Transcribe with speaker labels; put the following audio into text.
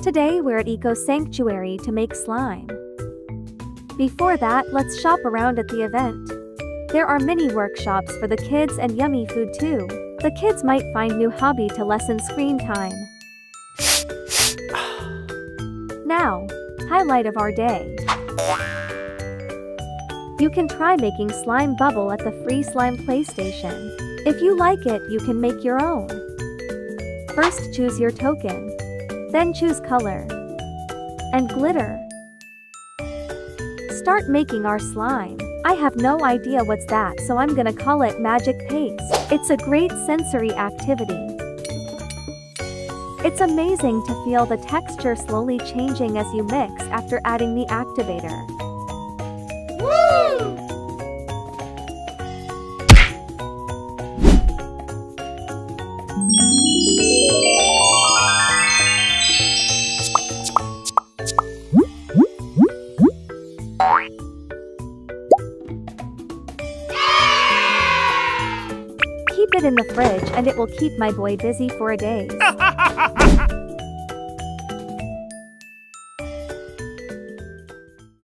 Speaker 1: Today we're at Eco Sanctuary to make slime. Before that, let's shop around at the event. There are many workshops for the kids and yummy food too. The kids might find new hobby to lessen screen time. Now, highlight of our day. You can try making slime bubble at the free slime PlayStation. If you like it, you can make your own. First choose your token. Then choose color. And glitter. Start making our slime. I have no idea what's that, so I'm gonna call it magic paste. It's a great sensory activity. It's amazing to feel the texture slowly changing as you mix after adding the activator.
Speaker 2: Woo!
Speaker 1: Keep it in the fridge and it will keep my boy busy for a day.